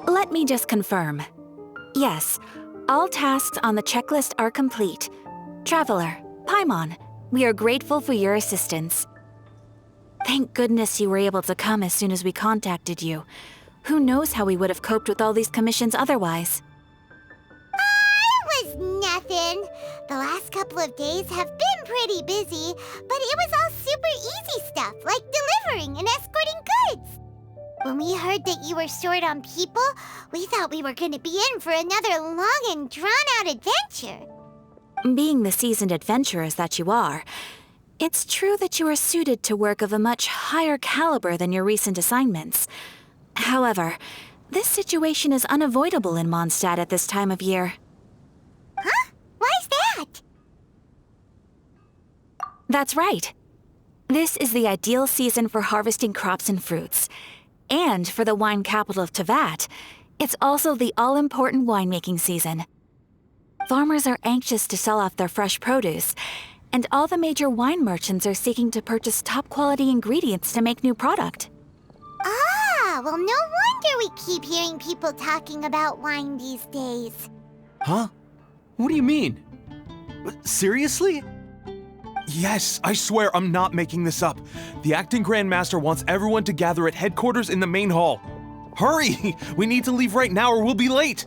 Let me just confirm. Yes, all tasks on the checklist are complete. Traveler, Paimon, we are grateful for your assistance. Thank goodness you were able to come as soon as we contacted you. Who knows how we would have coped with all these commissions otherwise? It was nothing. The last couple of days have been pretty busy, but it was all super easy stuff, like delivering and escorting goods. When we heard that you were short on people, we thought we were going to be in for another long and drawn-out adventure. Being the seasoned adventurers that you are, it's true that you are suited to work of a much higher caliber than your recent assignments. However, this situation is unavoidable in Mondstadt at this time of year. Huh? Why's that? That's right. This is the ideal season for harvesting crops and fruits. And for the wine capital of Teyvat, it's also the all-important winemaking season. Farmers are anxious to sell off their fresh produce, and all the major wine merchants are seeking to purchase top-quality ingredients to make new product. Ah, well, no wonder we keep hearing people talking about wine these days. Huh? What do you mean? Seriously? Yes, I swear I'm not making this up. The acting Grand Master wants everyone to gather at headquarters in the main hall. Hurry! We need to leave right now or we'll be late!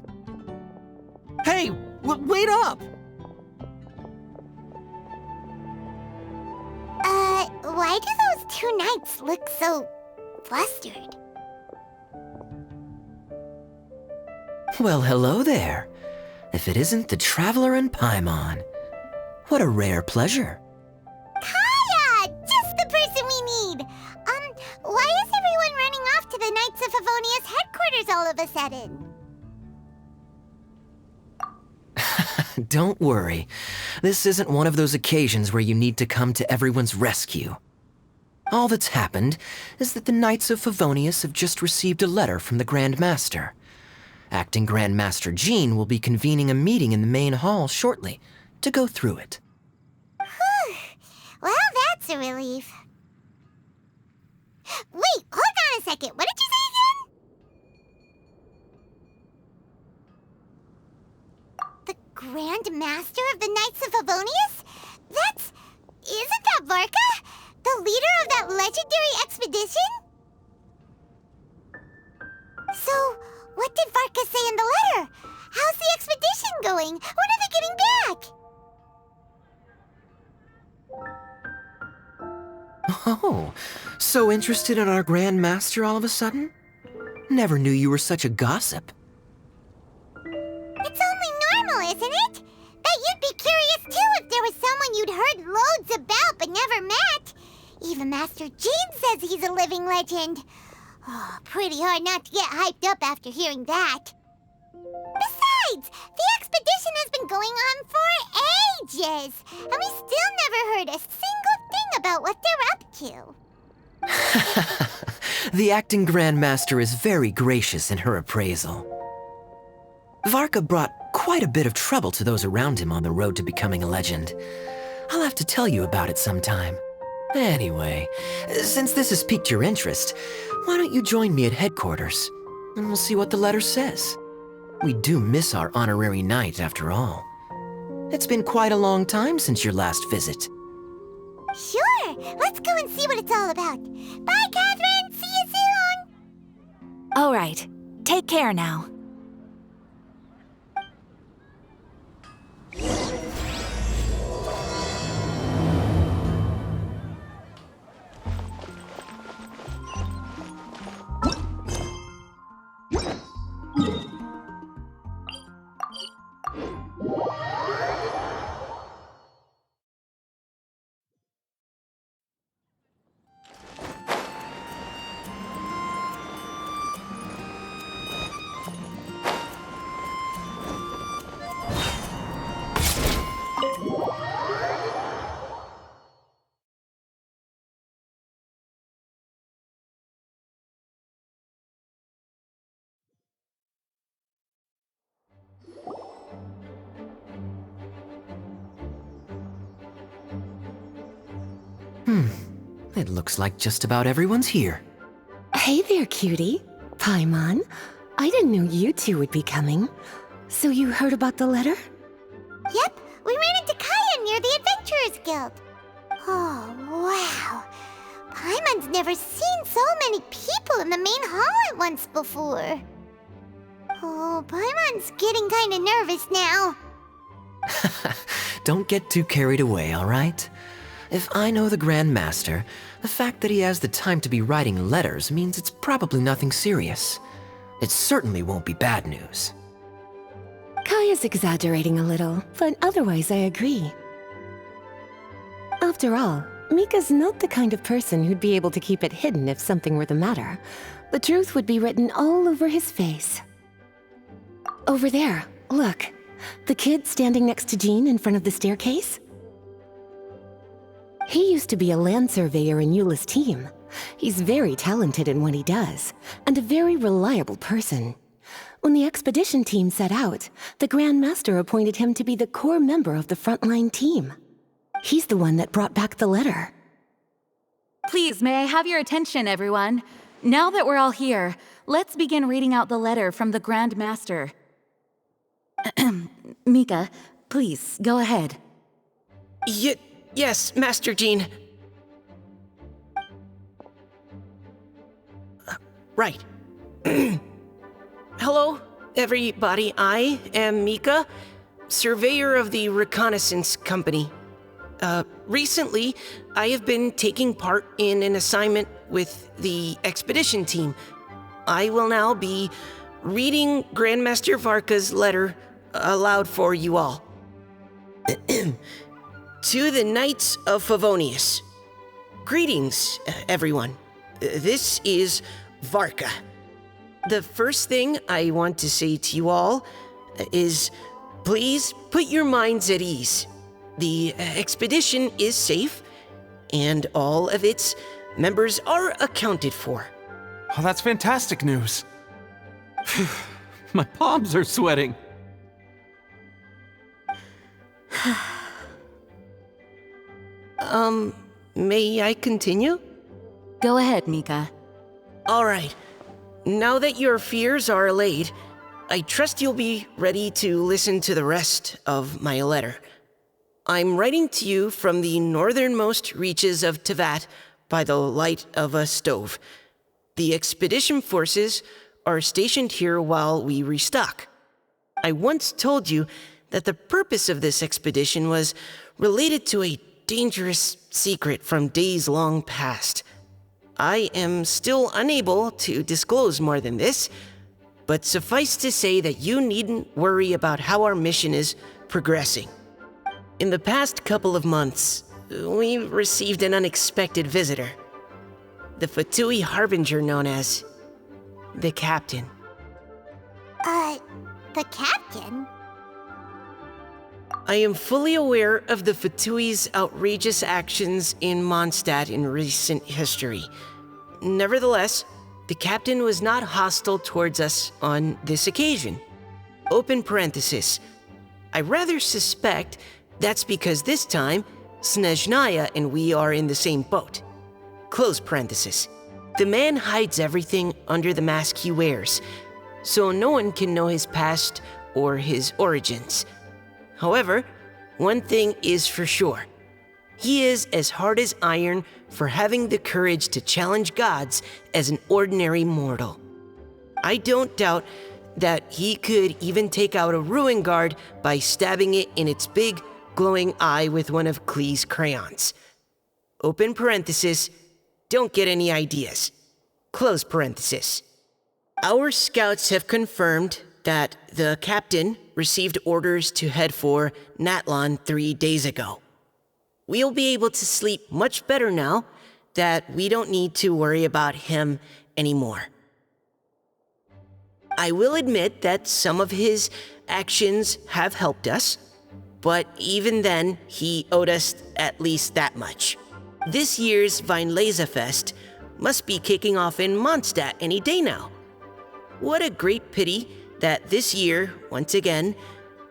Hey, wait up! Why do those two knights look so flustered? Well, hello there. If it isn't the Traveler and Paimon. What a rare pleasure. Kaya! Just the person we need! Why is everyone running off to the Knights of Favonius headquarters all of a sudden? Don't worry. This isn't one of those occasions where you need to come to everyone's rescue. All that's happened is that the Knights of Favonius have just received a letter from the Grand Master. Acting Grand Master Jean will be convening a meeting in the main hall shortly to go through it. Whew. Well, that's a relief. Wait, hold on a second. What did you say again? The Grand Master of the Knights of Favonius? Isn't that Varka? The leader of that legendary expedition? So, what did Varka say in the letter? How's the expedition going? When are they getting back? Oh, so interested in our Grand Master all of a sudden? Never knew you were such a gossip. It's only normal, isn't it? Bet you'd be curious too if there was someone you'd heard loads about but never met. Even Master Jean says he's a living legend. Oh, pretty hard not to get hyped up after hearing that. Besides, the expedition has been going on for ages, and we still never heard a single thing about what they're up to. The acting Grand Master is very gracious in her appraisal. Varka brought quite a bit of trouble to those around him on the road to becoming a legend. I'll have to tell you about it sometime. Anyway, since this has piqued your interest, why don't you join me at headquarters, and we'll see what the letter says. We do miss our honorary knight, after all. It's been quite a long time since your last visit. Sure, let's go and see what it's all about. Bye, Katheryne! See you soon! All right, take care now. It looks like just about everyone's here. Hey there, cutie. Paimon. I didn't know you two would be coming. So you heard about the letter? Yep, we ran into Kaya near the Adventurers Guild. Oh, wow. Paimon's never seen so many people in the main hall at once before. Oh, Paimon's getting kinda nervous now. Don't get too carried away, all right? If I know the Grand Master, the fact that he has the time to be writing letters means it's probably nothing serious. It certainly won't be bad news. Kaya's exaggerating a little, but otherwise I agree. After all, Mika's not the kind of person who'd be able to keep it hidden if something were the matter. The truth would be written all over his face. Over there, look. The kid standing next to Jean in front of the staircase? He used to be a land surveyor in Eula's team. He's very talented in what he does, and a very reliable person. When the expedition team set out, the Grand Master appointed him to be the core member of the frontline team. He's the one that brought back the letter. Please, may I have your attention, everyone? Now that we're all here, let's begin reading out the letter from the Grand Master. Mika, please, go ahead. Yes, Master Jean. Right. Hello, everybody. I am Mika, surveyor of the Reconnaissance Company. Recently, I have been taking part in an assignment with the expedition team. I will now be reading Grandmaster Varka's letter aloud for you all. To the Knights of Favonius. Greetings, everyone. This is Varka. The first thing I want to say to you all is, please put your minds at ease. The expedition is safe, and all of its members are accounted for. Oh, that's fantastic news. My palms are sweating. May I continue? Go ahead, Mika. All right. Now that your fears are allayed, I trust you'll be ready to listen to the rest of my letter. I'm writing to you from the northernmost reaches of Teyvat by the light of a stove. The expedition forces are stationed here while we restock. I once told you that the purpose of this expedition was related to a dangerous secret from days long past. I am still unable to disclose more than this, but suffice to say that you needn't worry about how our mission is progressing. In the past couple of months, we received an unexpected visitor. The Fatui Harbinger known as the Captain. The captain? I am fully aware of the Fatui's outrageous actions in Mondstadt in recent history. Nevertheless, the captain was not hostile towards us on this occasion. Open parenthesis. I rather suspect that's because this time, Snezhnaya and we are in the same boat. Close parenthesis. The man hides everything under the mask he wears, so no one can know his past or his origins. However, one thing is for sure. He is as hard as iron for having the courage to challenge gods as an ordinary mortal. I don't doubt that he could even take out a ruin guard by stabbing it in its big, glowing eye with one of Klee's crayons. Open parenthesis, don't get any ideas. Close parenthesis. Our scouts have confirmed that the captain received orders to head for Natlan 3 days ago. We'll be able to sleep much better now that we don't need to worry about him anymore. I will admit that some of his actions have helped us, but even then, he owed us at least that much. This year's Vineleza Fest must be kicking off in Mondstadt any day now. What a great pity that this year, once again,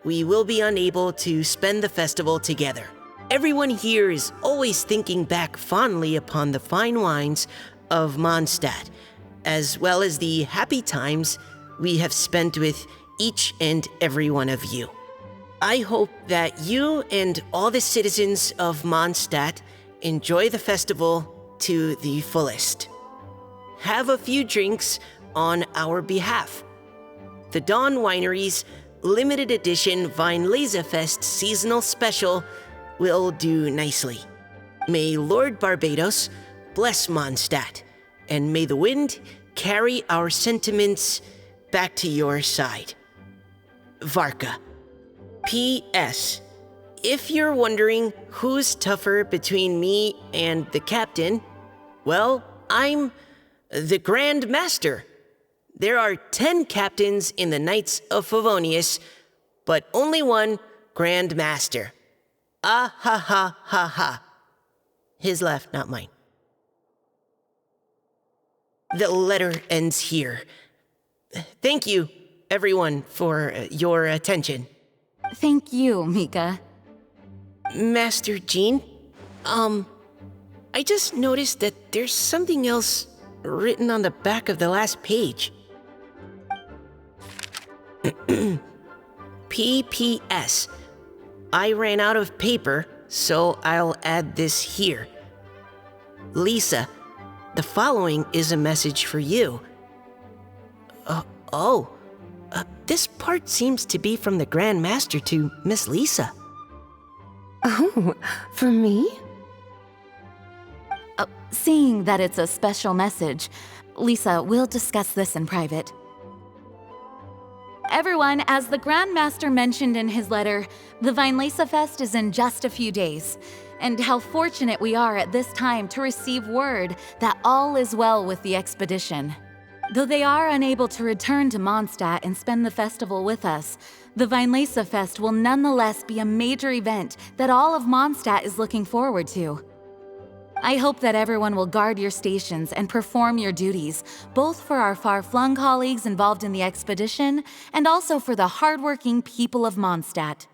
we will be unable to spend the festival together. Everyone here is always thinking back fondly upon the fine wines of Mondstadt, as well as the happy times we have spent with each and every one of you. I hope that you and all the citizens of Mondstadt enjoy the festival to the fullest. Have a few drinks on our behalf. The Dawn Winery's limited edition Weinlesefest seasonal special will do nicely. May Lord Barbados bless Mondstadt, and may the wind carry our sentiments back to your side. Varka. P.S. If you're wondering who's tougher between me and the captain, well, I'm the Grand Master. There are 10 captains in the Knights of Favonius, but only one Grand Master. Ah ha ha ha ha. His laugh, not mine. The letter ends here. Thank you, everyone, for your attention. Thank you, Mika. Master Jean, I just noticed that there's something else written on the back of the last page. P.P.S. I ran out of paper, so I'll add this here. Lisa, the following is a message for you. This part seems to be from the Grand Master to Miss Lisa. Oh, for me? Seeing that it's a special message, Lisa, we'll discuss this in private. Everyone, as the Grand Master mentioned in his letter, the Weinlesefest is in just a few days. And how fortunate we are at this time to receive word that all is well with the expedition. Though they are unable to return to Mondstadt and spend the festival with us, the Weinlesefest will nonetheless be a major event that all of Mondstadt is looking forward to. I hope that everyone will guard your stations and perform your duties, both for our far-flung colleagues involved in the expedition and also for the hardworking people of Mondstadt.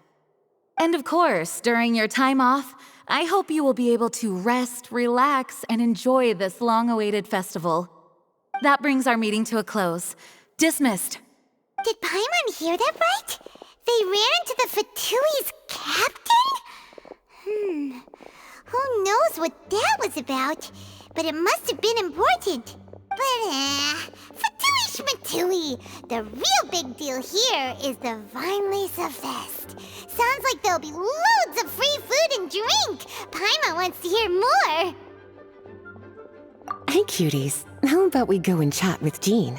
And of course, during your time off, I hope you will be able to rest, relax, and enjoy this long-awaited festival. That brings our meeting to a close. Dismissed. Did Paimon hear that right? They ran into the Fatui's captain? Who knows what that was about? But it must have been important. But, Fatui Schmatui, the real big deal here is the Weinlesefest. Sounds like there'll be loads of free food and drink. Paimon wants to hear more. Hey, cuties. How about we go and chat with Jean?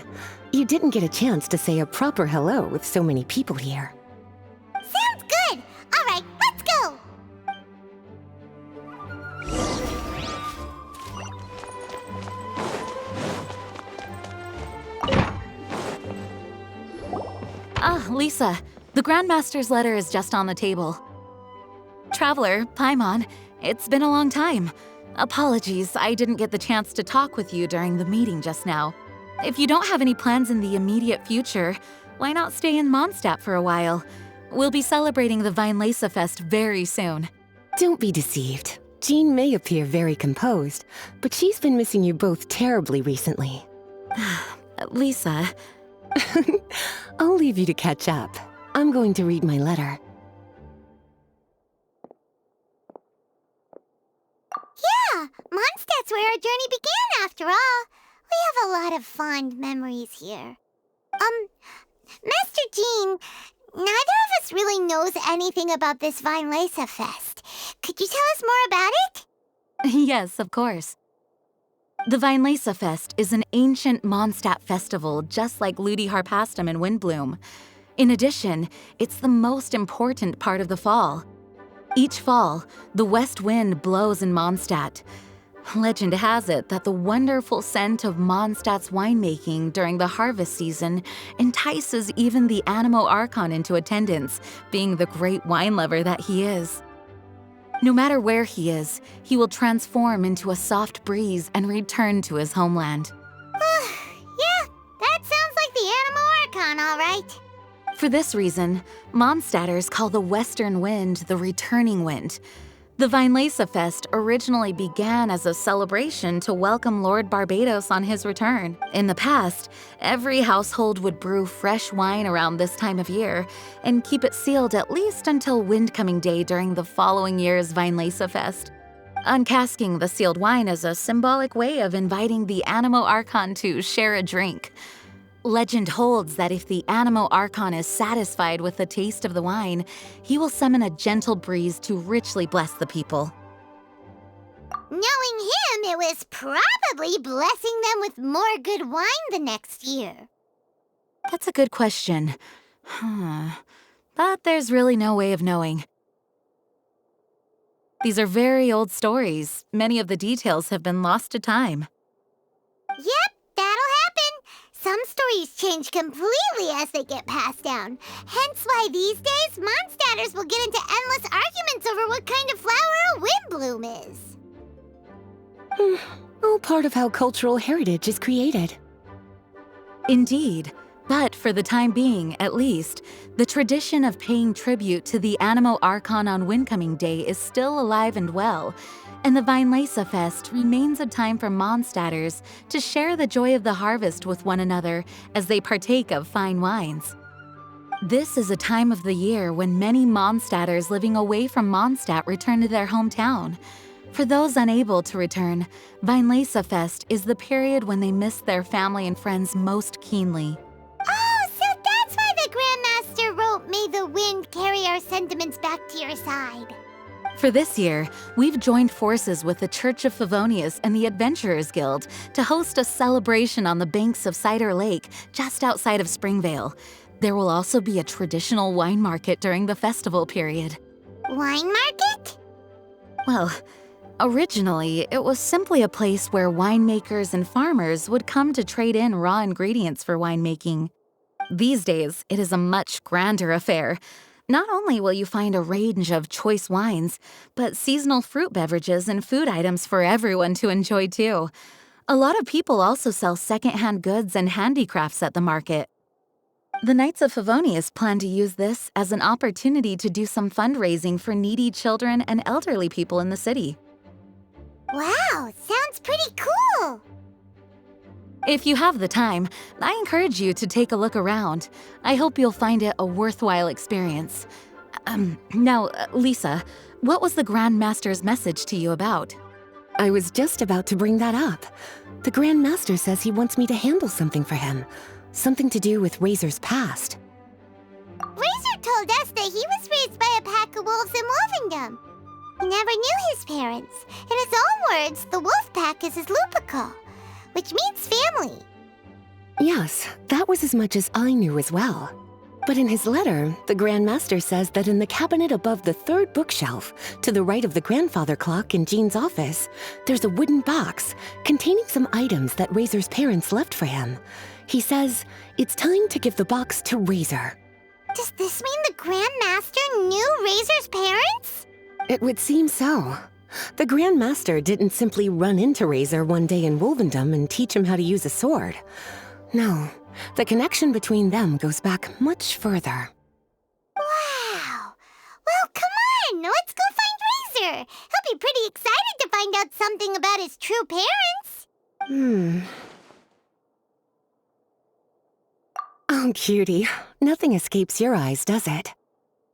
You didn't get a chance to say a proper hello with so many people here. Sounds good. All right, let's go. Lisa, the Grandmaster's letter is just on the table. Traveler, Paimon, it's been a long time. Apologies, I didn't get the chance to talk with you during the meeting just now. If you don't have any plans in the immediate future, why not stay in Mondstadt for a while? We'll be celebrating the Weinlesefest very soon. Don't be deceived. Jean may appear very composed, but she's been missing you both terribly recently. Lisa... I'll leave you to catch up. I'm going to read my letter. Yeah, Mondstadt's where our journey began after all. We have a lot of fond memories here. Master Jean, neither of us really knows anything about this Weinlesefest. Could you tell us more about it? Yes, of course. The Weinlesefest is an ancient Mondstadt festival just like Ludi Harpastum and Windbloom. In addition, it's the most important part of the fall. Each fall, the west wind blows in Mondstadt. Legend has it that the wonderful scent of Mondstadt's winemaking during the harvest season entices even the Animo Archon into attendance, being the great wine lover that he is. No matter where he is, he will transform into a soft breeze and return to his homeland. Yeah, that sounds like the Animo Archon, all right. For this reason, Mondstadters call the western wind the returning wind. The Vinelesa Fest originally began as a celebration to welcome Lord Barbados on his return. In the past, every household would brew fresh wine around this time of year and keep it sealed at least until Windcoming Day during the following year's Vinelesa Fest. Uncasking the sealed wine is a symbolic way of inviting the Animo Archon to share a drink. Legend holds that if the Animo Archon is satisfied with the taste of the wine, he will summon a gentle breeze to richly bless the people. Knowing him, it was probably blessing them with more good wine the next year. That's a good question. But there's really no way of knowing. These are very old stories. Many of the details have been lost to time. Yep, that'll happen. Some stories change completely as they get passed down. Hence why these days, Mondstadters will get into endless arguments over what kind of flower a windbloom is. All part of how cultural heritage is created. Indeed. But for the time being, at least, the tradition of paying tribute to the Animo Archon on Windcoming Day is still alive and well, and the Vinelesa Fest remains a time for Mondstadters to share the joy of the harvest with one another as they partake of fine wines. This is a time of the year when many Mondstadters living away from Mondstadt return to their hometown. For those unable to return, Vinelesa Fest is the period when they miss their family and friends most keenly. Oh, so that's why the Grandmaster wrote, "May the wind carry our sentiments back to your side." For this year, we've joined forces with the Church of Favonius and the Adventurers Guild to host a celebration on the banks of Cider Lake, just outside of Springvale. There will also be a traditional wine market during the festival period. Wine market? Well, originally, it was simply a place where winemakers and farmers would come to trade in raw ingredients for winemaking. These days, it is a much grander affair. Not only will you find a range of choice wines, but seasonal fruit beverages and food items for everyone to enjoy too. A lot of people also sell secondhand goods and handicrafts at the market. The Knights of Favonius plan to use this as an opportunity to do some fundraising for needy children and elderly people in the city. Wow, sounds pretty cool. If you have the time, I encourage you to take a look around. I hope you'll find it a worthwhile experience. Now, Lisa, what was the Grand Master's message to you about? I was just about to bring that up. The Grand Master says he wants me to handle something for him. Something to do with Razor's past. Razor told us that he was raised by a pack of wolves in Wolvendom. He never knew his parents. In his own words, the wolf pack is his lupical, which means family. Yes, that was as much as I knew as well. But in his letter, the Grand Master says that in the cabinet above the third bookshelf, to the right of the grandfather clock in Jean's office, there's a wooden box containing some items that Razor's parents left for him. He says it's time to give the box to Razor. Does this mean the Grand Master knew Razor's parents? It would seem so. The Grand Master didn't simply run into Razor one day in Wolvendom and teach him how to use a sword. No, the connection between them goes back much further. Wow! Well, come on! Let's go find Razor! He'll be pretty excited to find out something about his true parents! Oh, cutie. Nothing escapes your eyes, does it?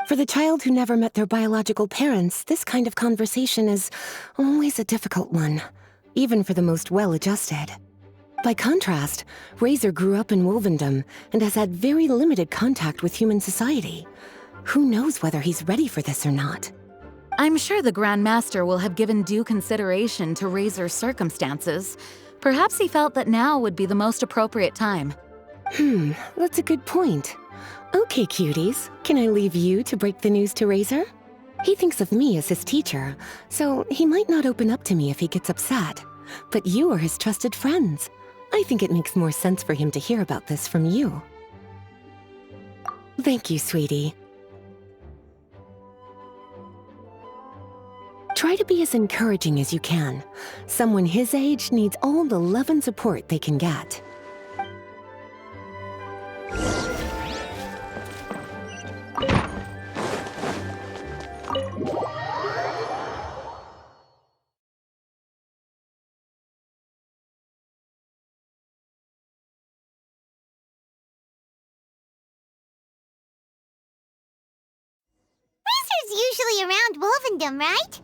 For the child who never met their biological parents, this kind of conversation is always a difficult one, even for the most well-adjusted. By contrast, Razor grew up in Wolvendom and has had very limited contact with human society. Who knows whether he's ready for this or not? I'm sure the Grand Master will have given due consideration to Razor's circumstances. Perhaps he felt that now would be the most appropriate time. That's a good point. Okay, cuties, can I leave you to break the news to Razor? He thinks of me as his teacher, so he might not open up to me if he gets upset. But you are his trusted friends. I think it makes more sense for him to hear about this from you. Thank you, sweetie. Try to be as encouraging as you can. Someone his age needs all the love and support they can get. He's usually around Wolvendom, right?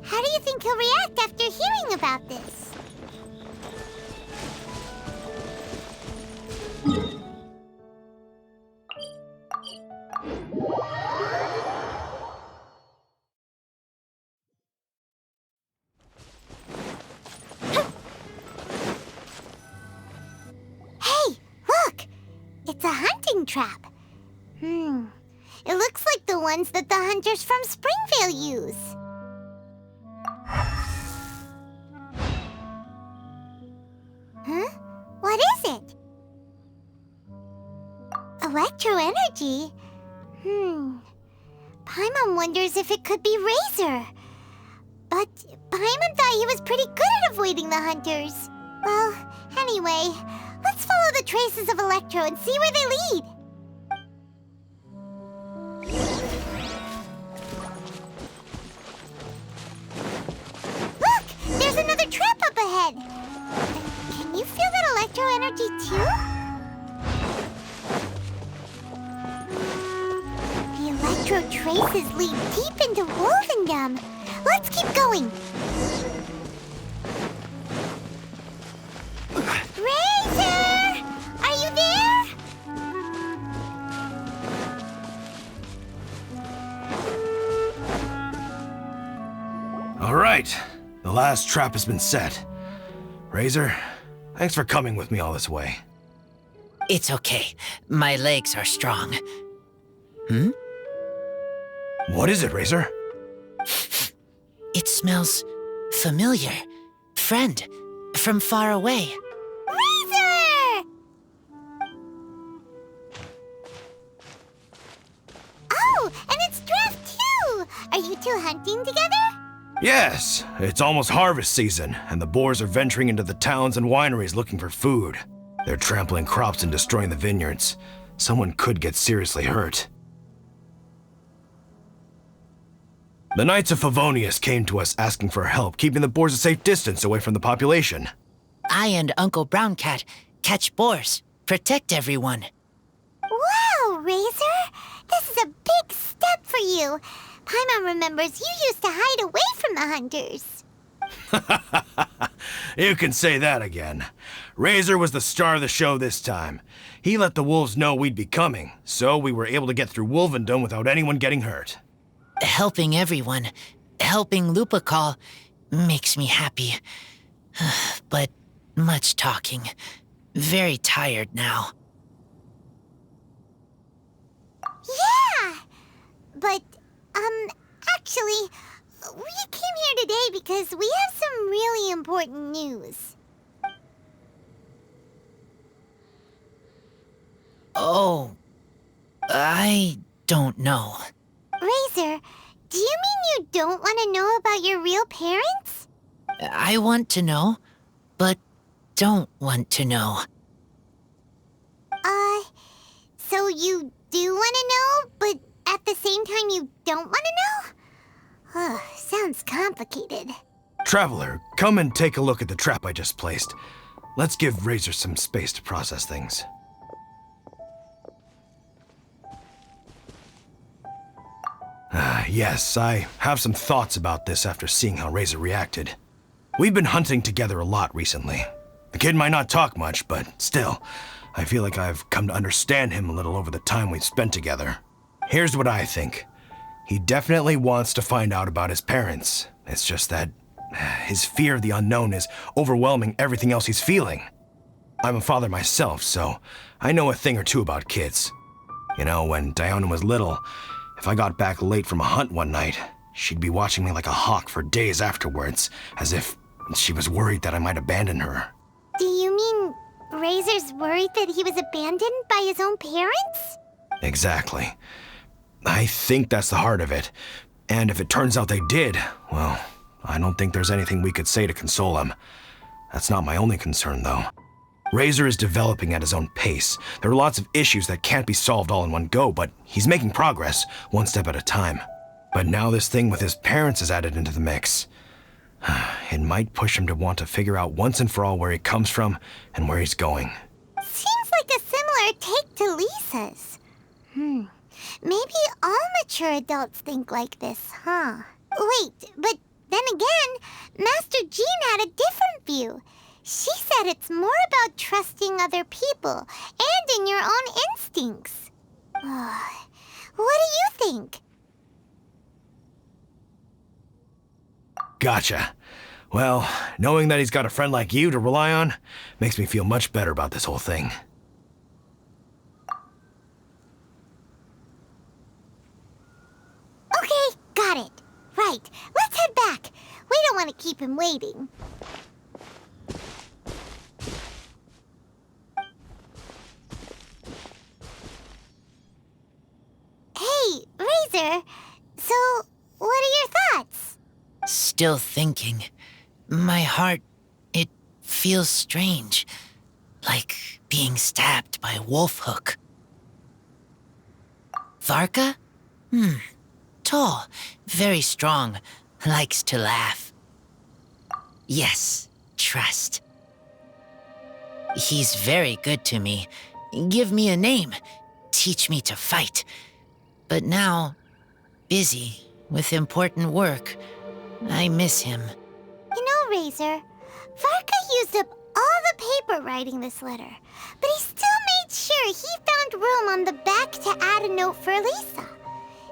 How do you think he'll react after hearing about this? Hey, look! It's a hunting trap. It looks like the ones that the hunters from Springvale use. Huh? What is it? Electro energy? Paimon wonders if it could be Razor. But Paimon thought he was pretty good at avoiding the hunters. Well, anyway, let's follow the traces of Electro and see where they lead. Look! There's another trap up ahead! Can you feel that electro energy too? The electro traces lead deep into Wolvendom. Let's keep going. Razor! Are you there? All right, the last trap has been set. Razor, thanks for coming with me all this way. It's okay. My legs are strong. What is it, Razor? It smells familiar. Friend, from far away. Razor! Oh, and it's Draft too! Are you two hunting together? Yes, it's almost harvest season, and the boars are venturing into the towns and wineries looking for food. They're trampling crops and destroying the vineyards. Someone could get seriously hurt. The Knights of Favonius came to us asking for help keeping the boars a safe distance away from the population. I and Uncle Brown Cat catch boars, protect everyone. Wow, Razor! This is a big step for you. Paimon remembers you used to hide away from the hunters. You can say that again. Razor was the star of the show this time. He let the wolves know we'd be coming, so we were able to get through Wolvendom without anyone getting hurt. Helping everyone, helping Lupical, makes me happy. But much talking. Very tired now. Yeah! But, actually, we came here today because we have some really important news. Oh, I don't know. Razor, do you mean you don't want to know about your real parents? I want to know, but don't want to know. So you do want to know, but at the same time you don't want to know? Sounds complicated. Traveler, come and take a look at the trap I just placed. Let's give Razor some space to process things. Yes, I have some thoughts about this after seeing how Razor reacted. We've been hunting together a lot recently. The kid might not talk much, but still, I feel like I've come to understand him a little over the time we've spent together. Here's what I think. He definitely wants to find out about his parents. It's just that his fear of the unknown is overwhelming everything else he's feeling. I'm a father myself, so I know a thing or two about kids. You know, when Diana was little, if I got back late from a hunt one night, she'd be watching me like a hawk for days afterwards, as if she was worried that I might abandon her. Do you mean Razor's worried that he was abandoned by his own parents? Exactly. I think that's the heart of it. And if it turns out they did, well, I don't think there's anything we could say to console him. That's not my only concern, though. Razor is developing at his own pace. There are lots of issues that can't be solved all in one go, but he's making progress, one step at a time. But now this thing with his parents is added into the mix. It might push him to want to figure out once and for all where he comes from and where he's going. Seems like a similar take to Lisa's. Maybe all mature adults think like this, huh? Wait, but then again, Master Jean had a different view. She said it's more about trusting other people and in your own instincts. What do you think? Gotcha. Well, knowing that he's got a friend like you to rely on makes me feel much better about this whole thing. Okay, got it. Right, let's head back. We don't want to keep him waiting. Hey, Razor. So, what are your thoughts? Still thinking. My heart, it feels strange. Like being stabbed by a wolf hook. Varka? Tall, very strong, likes to laugh. Yes, trust. He's very good to me. Give me a name. Teach me to fight. But now, busy with important work. I miss him. You know, Razor, Varka used up all the paper writing this letter, but he still made sure he found room on the back to add a note for Lisa.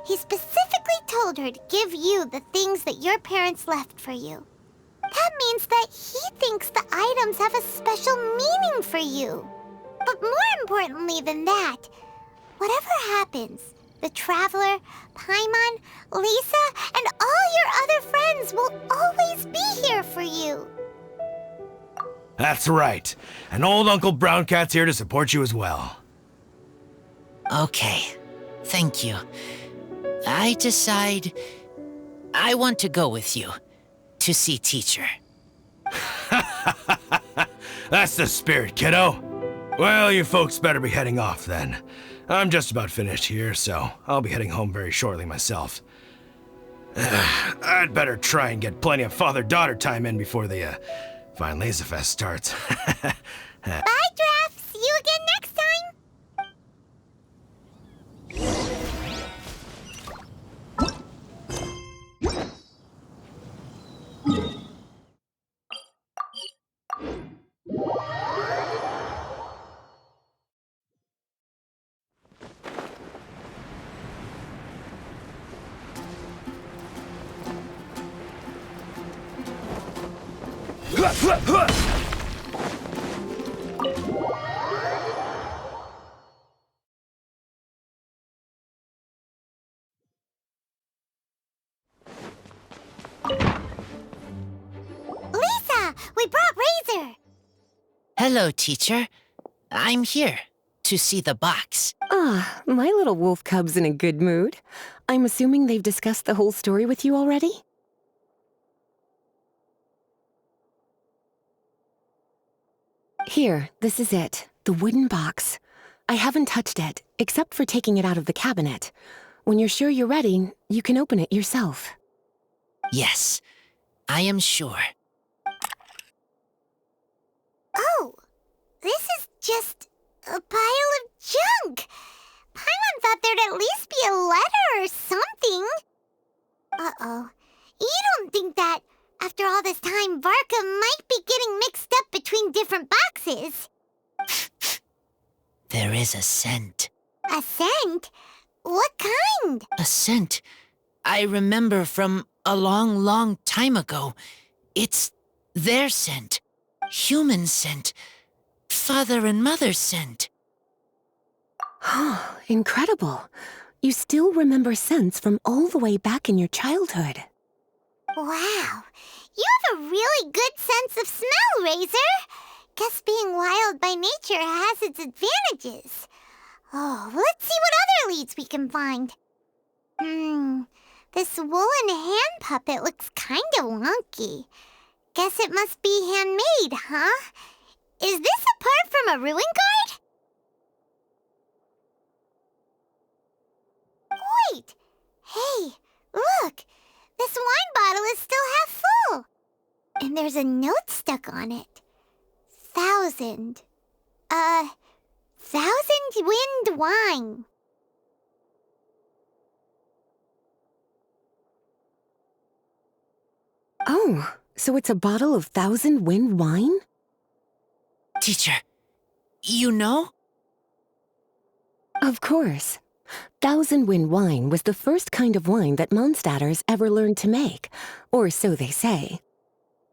He specifically told her to give you the things that your parents left for you. That means that he thinks the items have a special meaning for you. But more importantly than that, whatever happens, the Traveler, Paimon, Lisa, and all your other friends will always be here for you. That's right. And old Uncle Brown Cat's here to support you as well. Okay, thank you. I decide I want to go with you to see teacher. That's the spirit, kiddo. Well, you folks better be heading off then. I'm just about finished here, so I'll be heading home very shortly myself. I'd better try and get plenty of father-daughter time in before the fine Laserfest starts. Bye, Draf. See you again next time. Lisa, we brought Razor. Hello, teacher. I'm here to see the box. Ah, my little wolf cub's in a good mood. I'm assuming they've discussed the whole story with you already? Here, this is it. The wooden box. I haven't touched it, except for taking it out of the cabinet. When you're sure you're ready, you can open it yourself. Yes, I am sure. Oh, this is just a pile of junk. Paimon thought there'd at least be a letter or something. Uh-oh. You don't think that, after all this time, Varka might be getting mixed up between different boxes? There is a scent. A scent? What kind? A scent I remember from a long, long time ago. It's their scent. Human scent. Father and mother scent. Incredible. You still remember scents from all the way back in your childhood. Wow. You have a really good sense of smell, Razor. Guess being wild by nature has its advantages. Oh, let's see what other leads we can find. This woolen hand puppet looks kinda wonky. Guess it must be handmade, huh? Is this a part from a ruin guard? Wait! Hey, look! This wine bottle is still half full! And there's a note stuck on it. 1,000 wind wine. Oh, so it's a bottle of Thousand Wind wine? Teacher, you know? Of course. Thousand Wind wine was the first kind of wine that Mondstadters ever learned to make, or so they say.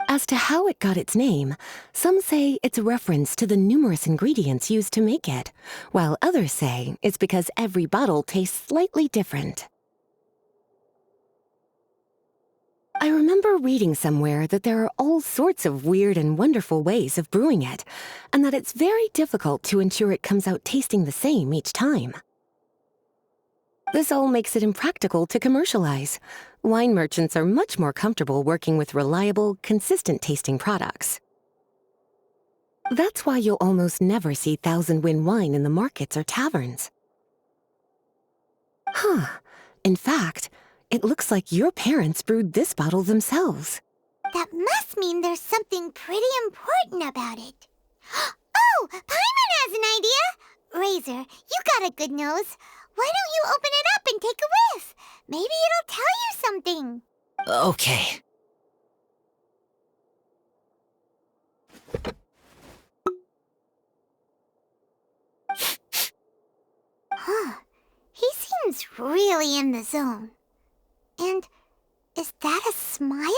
As to how it got its name, some say it's a reference to the numerous ingredients used to make it, while others say it's because every bottle tastes slightly different. I remember reading somewhere that there are all sorts of weird and wonderful ways of brewing it, and that it's very difficult to ensure it comes out tasting the same each time. This all makes it impractical to commercialize. Wine merchants are much more comfortable working with reliable, consistent-tasting products. That's why you'll almost never see Thousand Wind wine in the markets or taverns. Huh. In fact, it looks like your parents brewed this bottle themselves. That must mean there's something pretty important about it. Oh, Paimon has an idea! Razor, you got a good nose. Why don't you open it up and take a whiff? Maybe it'll tell you something. Okay. Huh. He seems really in the zone. And is that a smile?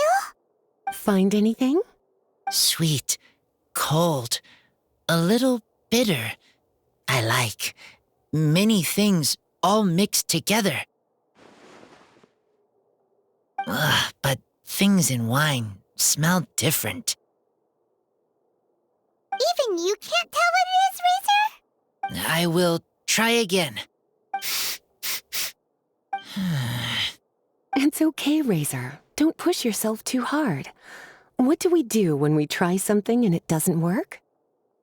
Find anything? Sweet, cold, a little bitter. I like many things all mixed together. Ugh, but things in wine smell different. Even you can't tell what it is, Razor? I will try again. It's okay, Razor. Don't push yourself too hard. What do we do when we try something and it doesn't work?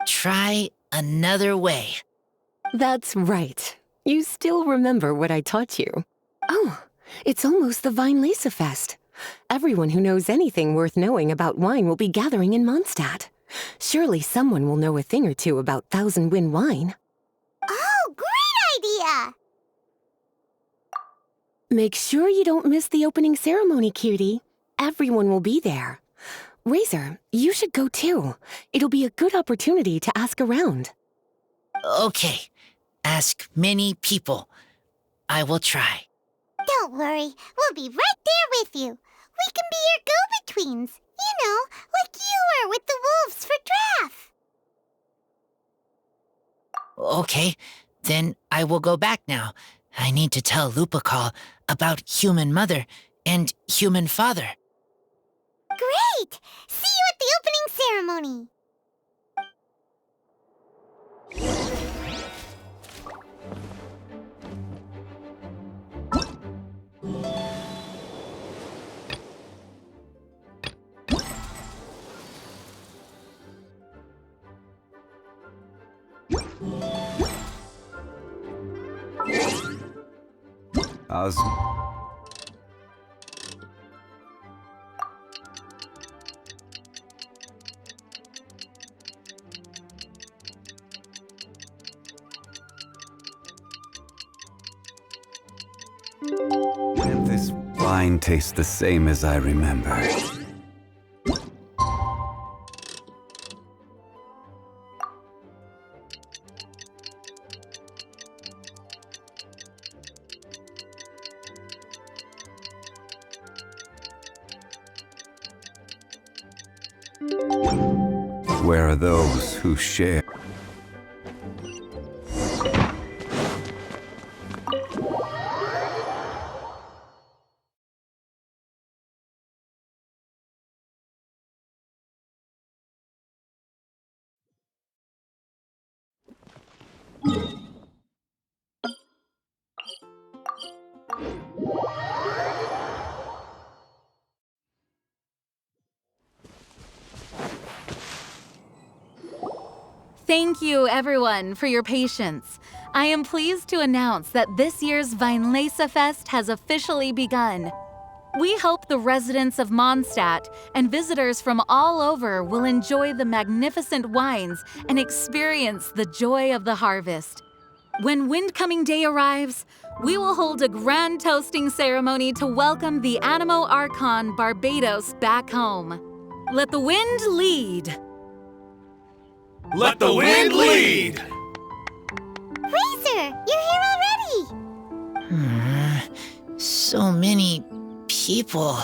Try another way. That's right. You still remember what I taught you. Oh, it's almost the Weinlese Fest. Everyone who knows anything worth knowing about wine will be gathering in Mondstadt. Surely someone will know a thing or two about Thousand Wind wine. Oh, great idea! Make sure you don't miss the opening ceremony, cutie. Everyone will be there. Razor, you should go too. It'll be a good opportunity to ask around. Okay. Ask many people. I will try. Don't worry, we'll be right there with you. We can be your go-betweens. You know, like you were with the wolves for Draft. Okay, then I will go back now. I need to tell Lupacall about Human Mother and Human Father. Great! See you at the opening ceremony. And this wine tastes the same as I remember. Where are those who share? Thank you, everyone, for your patience. I am pleased to announce that this year's Weinlese Fest has officially begun. We hope the residents of Mondstadt and visitors from all over will enjoy the magnificent wines and experience the joy of the harvest. When Windcoming Day arrives, we will hold a grand toasting ceremony to welcome the Animo Archon Barbados back home. Let the wind lead. Let the wind lead! Razor, you're here already! So many people.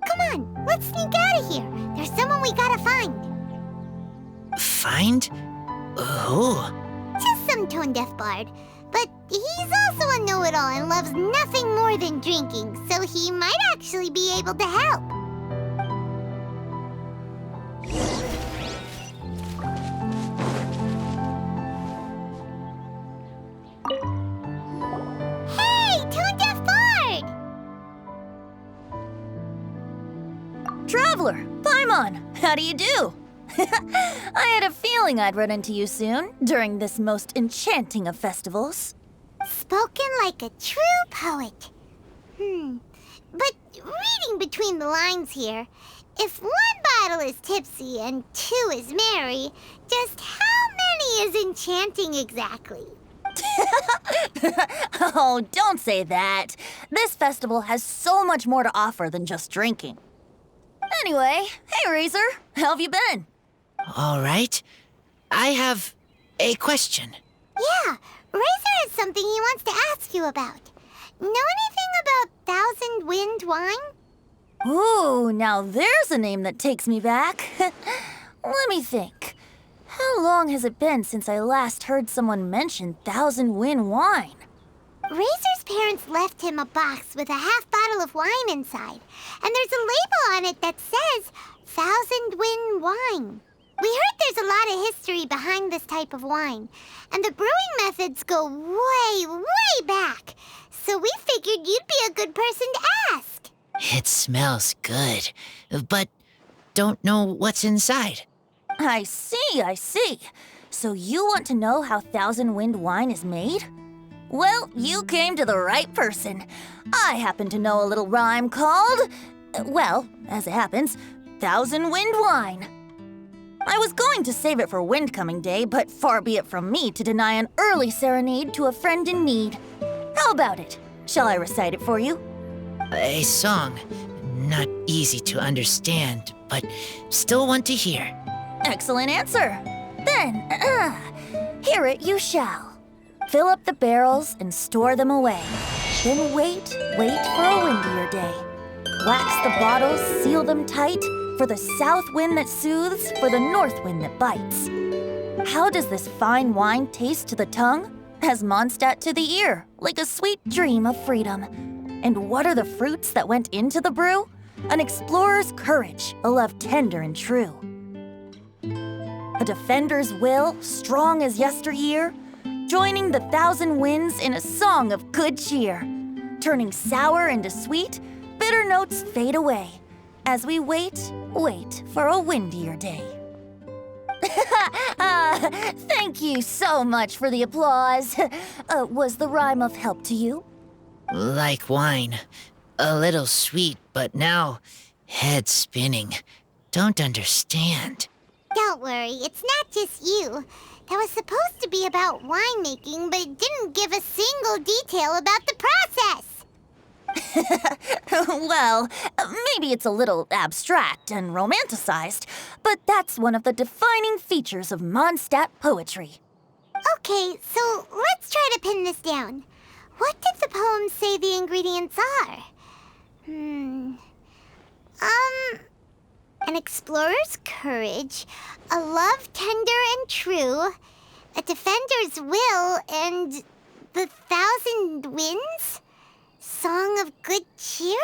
Come on, let's sneak out of here. There's someone we gotta find. Find? Who? Just some tone-deaf bard. But he's also a know-it-all and loves nothing more than drinking, so he might actually be able to help. Hey, tone-deaf bard! Traveler, Paimon, how do you do? I had a feeling I'd run into you soon, during this most enchanting of festivals. Spoken like a true poet. But reading between the lines here, if one bottle is tipsy and two is merry, just how many is enchanting exactly? Oh, don't say that. This festival has so much more to offer than just drinking. Anyway, hey Razor, how have you been? All right. I have a question. Yeah, Razor has something he wants to ask you about. Know anything about Thousand Wind wine? Ooh, now there's a name that takes me back. Let me think. How long has it been since I last heard someone mention Thousand Wind wine? Razor's parents left him a box with a half bottle of wine inside, and there's a label on it that says Thousand Wind wine. We heard there's a lot of history behind this type of wine, and the brewing methods go way, way back. So we figured you'd be a good person to ask. It smells good, but don't know what's inside. I see. So you want to know how Thousand Wind wine is made? Well, you came to the right person. I happen to know a little rhyme called, well, as it happens, Thousand Wind wine. I was going to save it for Windcoming Day, but far be it from me to deny an early serenade to a friend in need. How about it? Shall I recite it for you? A song. Not easy to understand, but still want to hear. Excellent answer. Then, hear it you shall. Fill up the barrels and store them away. Then wait for a windier day. Wax the bottles, seal them tight, for the south wind that soothes, for the north wind that bites. How does this fine wine taste to the tongue? As Mondstadt to the ear, like a sweet dream of freedom. And what are the fruits that went into the brew? An explorer's courage, a love tender and true. A defender's will, strong as yesteryear, joining the thousand winds in a song of good cheer. Turning sour into sweet, bitter notes fade away, as we wait for a windier day. Thank you so much for the applause. Was the rhyme of help to you? Like wine. A little sweet, but now head spinning. Don't understand. Don't worry, it's not just you. That was supposed to be about winemaking, but it didn't give a single detail about the process. Well, maybe it's a little abstract and romanticized, but that's one of the defining features of Mondstadt poetry. Okay, so let's try to pin this down. What did the poem say the ingredients are? An explorer's courage, a love tender and true, a defender's will, and the thousand winds? Song of good cheer?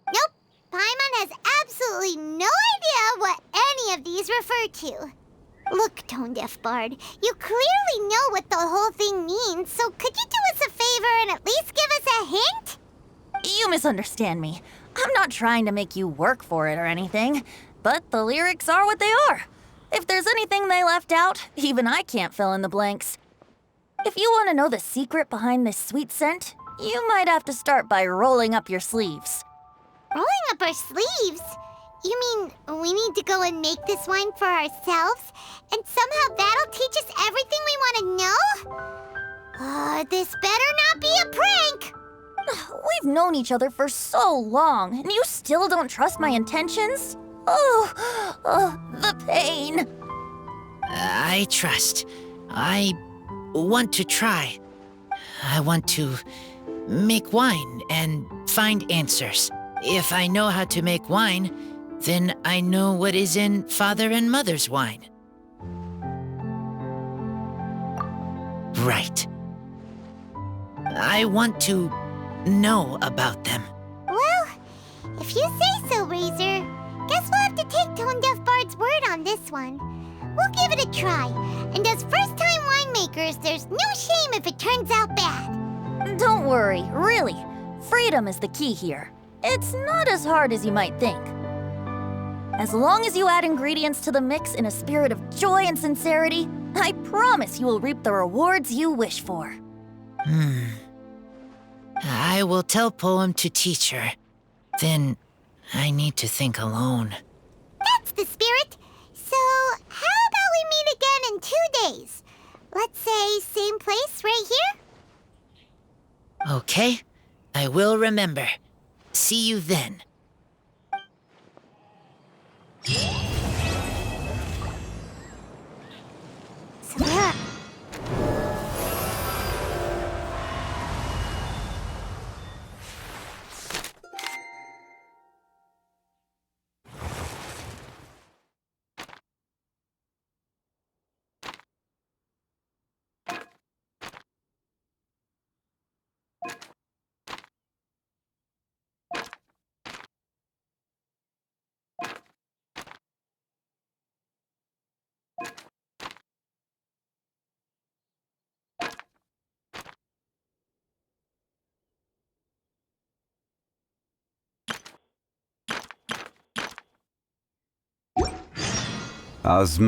Nope, Paimon has absolutely no idea what any of these refer to. Look, Tone-Deaf Bard, you clearly know what the whole thing means, so could you do us a favor and at least give us a hint? You misunderstand me. I'm not trying to make you work for it or anything, but the lyrics are what they are. If there's anything they left out, even I can't fill in the blanks. If you want to know the secret behind this sweet scent, you might have to start by rolling up your sleeves. Rolling up our sleeves? You mean we need to go and make this wine for ourselves? And somehow that'll teach us everything we want to know? But this better not be a prank! We've known each other for so long, and you still don't trust my intentions? Oh, the pain. I trust. I want to try. I want to make wine and find answers. If I know how to make wine, then I know what is in Father and Mother's wine. Right. I want to know about them. Well, if you say so, Razor, guess we'll have to take Tone Deaf Bard's word on this one. We'll give it a try, and as first-time winemakers, there's no shame if it turns out bad. Don't worry, really. Freedom is the key here. It's not as hard as you might think. As long as you add ingredients to the mix in a spirit of joy and sincerity, I promise you will reap the rewards you wish for. I will tell Poem to teach her. Then I need to think alone. That's the spirit. So, how about we meet again in 2 days? Let's say same place right here? Okay, I will remember. See you then. Yeah. How's